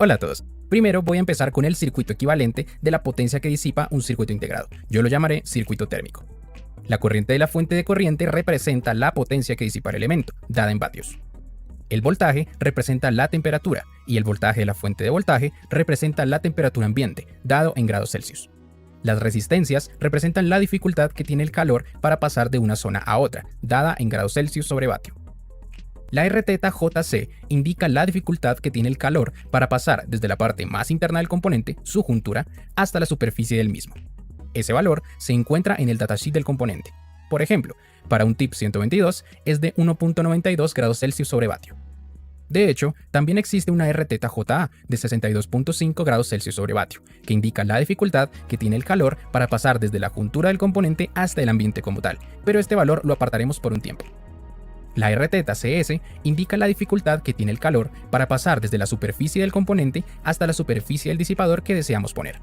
Hola a todos. Primero voy a empezar con el circuito equivalente de la potencia que disipa un circuito integrado. Yo lo llamaré circuito térmico. La corriente de la fuente de corriente representa la potencia que disipa el elemento, dada en vatios. El voltaje representa la temperatura y el voltaje de la fuente de voltaje representa la temperatura ambiente, dado en grados Celsius. Las resistencias representan la dificultad que tiene el calor para pasar de una zona a otra, dada en grados Celsius sobre vatio. La RθJC indica la dificultad que tiene el calor para pasar desde la parte más interna del componente, su juntura, hasta la superficie del mismo. Ese valor se encuentra en el datasheet del componente. Por ejemplo, para un TIP 122 es de 1.92 grados Celsius sobre vatio. De hecho, también existe una RθJA de 62.5 grados Celsius sobre vatio, que indica la dificultad que tiene el calor para pasar desde la juntura del componente hasta el ambiente como tal, pero este valor lo apartaremos por un tiempo. La RθCS indica la dificultad que tiene el calor para pasar desde la superficie del componente hasta la superficie del disipador que deseamos poner.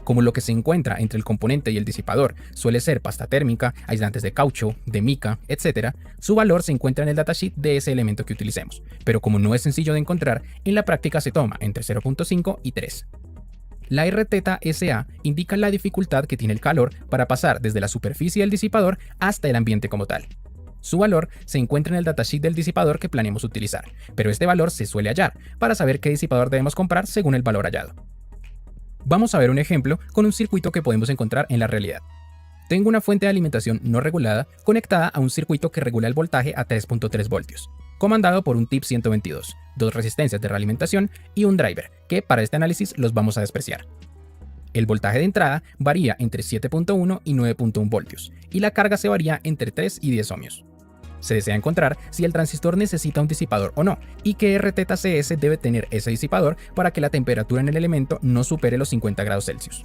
Como lo que se encuentra entre el componente y el disipador suele ser pasta térmica, aislantes de caucho, de mica, etc., su valor se encuentra en el datasheet de ese elemento que utilicemos, pero como no es sencillo de encontrar, en la práctica se toma entre 0.5 y 3. La RθSA indica la dificultad que tiene el calor para pasar desde la superficie del disipador hasta el ambiente como tal. Su valor se encuentra en el datasheet del disipador que planeemos utilizar, pero este valor se suele hallar para saber qué disipador debemos comprar según el valor hallado. Vamos a ver un ejemplo con un circuito que podemos encontrar en la realidad. Tengo una fuente de alimentación no regulada conectada a un circuito que regula el voltaje a 3.3 voltios, comandado por un TIP 122, dos resistencias de realimentación y un driver, que para este análisis los vamos a despreciar. El voltaje de entrada varía entre 7.1 y 9.1 voltios, y la carga se varía entre 3 y 10 ohmios. Se desea encontrar si el transistor necesita un disipador o no, y qué RθCS debe tener ese disipador para que la temperatura en el elemento no supere los 50 grados Celsius.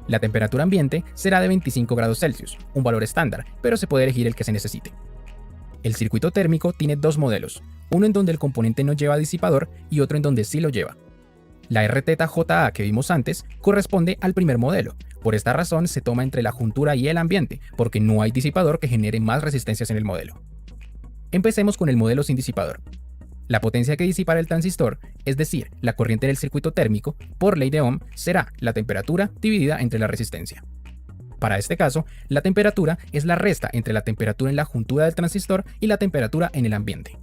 La temperatura ambiente será de 25 grados Celsius, un valor estándar, pero se puede elegir el que se necesite. El circuito térmico tiene dos modelos, uno en donde el componente no lleva disipador y otro en donde sí lo lleva. La RθJA que vimos antes corresponde al primer modelo. Por esta razón se toma entre la juntura y el ambiente, porque no hay disipador que genere más resistencias en el modelo. Empecemos con el modelo sin disipador. La potencia que disipará el transistor, es decir, la corriente del circuito térmico, por ley de Ohm, será la temperatura dividida entre la resistencia. Para este caso, la temperatura es la resta entre la temperatura en la juntura del transistor y la temperatura en el ambiente.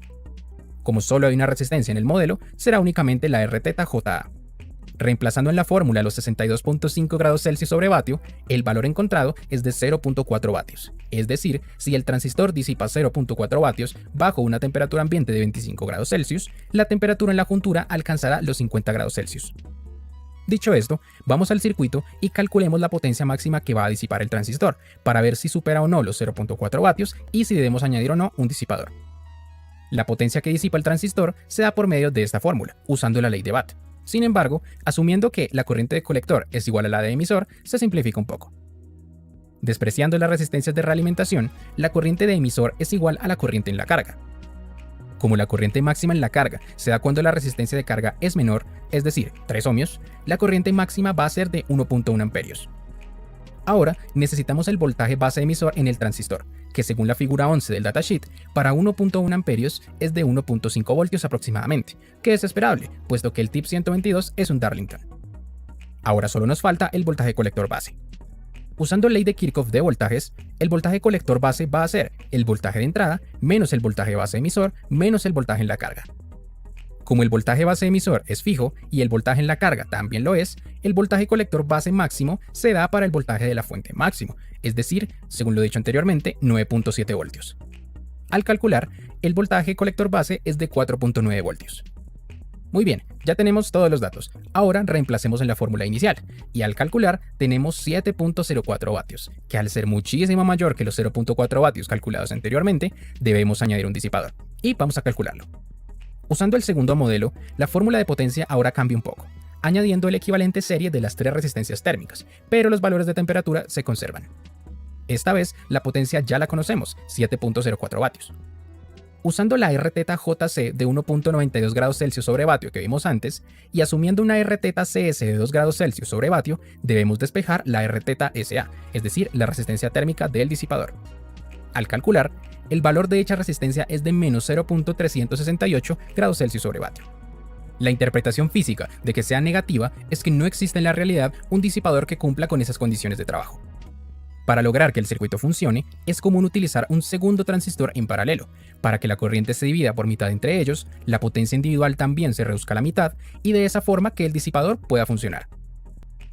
Como solo hay una resistencia en el modelo, será únicamente la RθJA. Reemplazando en la fórmula los 62.5 grados Celsius sobre vatio, el valor encontrado es de 0.4 vatios. Es decir, si el transistor disipa 0.4 vatios bajo una temperatura ambiente de 25 grados Celsius, la temperatura en la juntura alcanzará los 50 grados Celsius. Dicho esto, vamos al circuito y calculemos la potencia máxima que va a disipar el transistor, para ver si supera o no los 0.4 vatios y si debemos añadir o no un disipador. La potencia que disipa el transistor se da por medio de esta fórmula, usando la ley de Watt. Sin embargo, asumiendo que la corriente de colector es igual a la de emisor, se simplifica un poco. Despreciando las resistencias de realimentación, la corriente de emisor es igual a la corriente en la carga. Como la corriente máxima en la carga se da cuando la resistencia de carga es menor, es decir, 3 ohmios, la corriente máxima va a ser de 1.1 amperios. Ahora necesitamos el voltaje base emisor en el transistor, que según la figura 11 del datasheet, para 1.1 amperios es de 1.5 voltios aproximadamente, que es esperable, puesto que el TIP 122 es un Darlington. Ahora solo nos falta el voltaje colector base. Usando ley de Kirchhoff de voltajes, el voltaje colector base va a ser el voltaje de entrada menos el voltaje base emisor menos el voltaje en la carga. Como el voltaje base emisor es fijo y el voltaje en la carga también lo es, el voltaje colector base máximo se da para el voltaje de la fuente máximo, es decir, según lo dicho anteriormente, 9.7 voltios. Al calcular, el voltaje colector base es de 4.9 voltios. Muy bien, ya tenemos todos los datos. Ahora reemplacemos en la fórmula inicial, y al calcular tenemos 7.04 vatios, que al ser muchísimo mayor que los 0.4 vatios calculados anteriormente, debemos añadir un disipador. Y vamos a calcularlo. Usando el segundo modelo, la fórmula de potencia ahora cambia un poco, añadiendo el equivalente serie de las tres resistencias térmicas, pero los valores de temperatura se conservan. Esta vez la potencia ya la conocemos, 7.04 vatios. Usando la RθJC de 1.92 grados Celsius sobre vatio que vimos antes, y asumiendo una RθCS de 2 grados Celsius sobre vatio, debemos despejar la RθSA, es decir, la resistencia térmica del disipador. Al calcular, el valor de dicha resistencia es de menos 0.368 grados Celsius sobre vatio. La interpretación física de que sea negativa es que no existe en la realidad un disipador que cumpla con esas condiciones de trabajo. Para lograr que el circuito funcione, es común utilizar un segundo transistor en paralelo. Para que la corriente se divida por mitad entre ellos, la potencia individual también se reduzca a la mitad y de esa forma que el disipador pueda funcionar.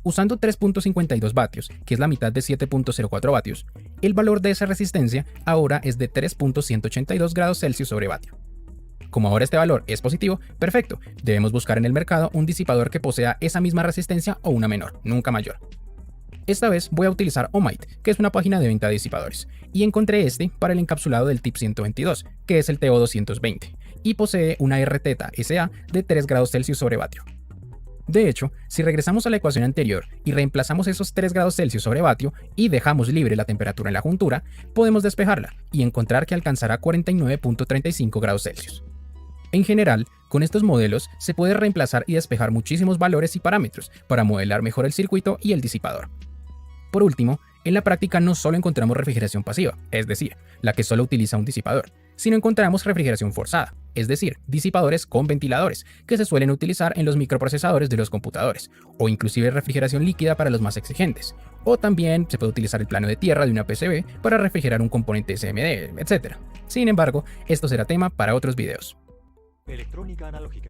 Usando 3.52 vatios, que es la mitad de 7.04 vatios, el valor de esa resistencia ahora es de 3.182 grados Celsius sobre vatio. Como ahora este valor es positivo, perfecto, debemos buscar en el mercado un disipador que posea esa misma resistencia o una menor, nunca mayor. Esta vez voy a utilizar Ohmite, que es una página de venta de disipadores, y encontré este para el encapsulado del TIP 122, que es el TO220, y posee una RθSA de 3 grados Celsius sobre vatio. De hecho, si regresamos a la ecuación anterior y reemplazamos esos 3 grados Celsius sobre vatio y dejamos libre la temperatura en la juntura, podemos despejarla y encontrar que alcanzará 49.35 grados Celsius. En general, con estos modelos se puede reemplazar y despejar muchísimos valores y parámetros para modelar mejor el circuito y el disipador. Por último, en la práctica no solo encontramos refrigeración pasiva, es decir, la que solo utiliza un disipador, sino encontramos refrigeración forzada, es decir, disipadores con ventiladores, que se suelen utilizar en los microprocesadores de los computadores, o inclusive refrigeración líquida para los más exigentes, o también se puede utilizar el plano de tierra de una PCB para refrigerar un componente SMD, etc. Sin embargo, esto será tema para otros videos. Electrónica analógica.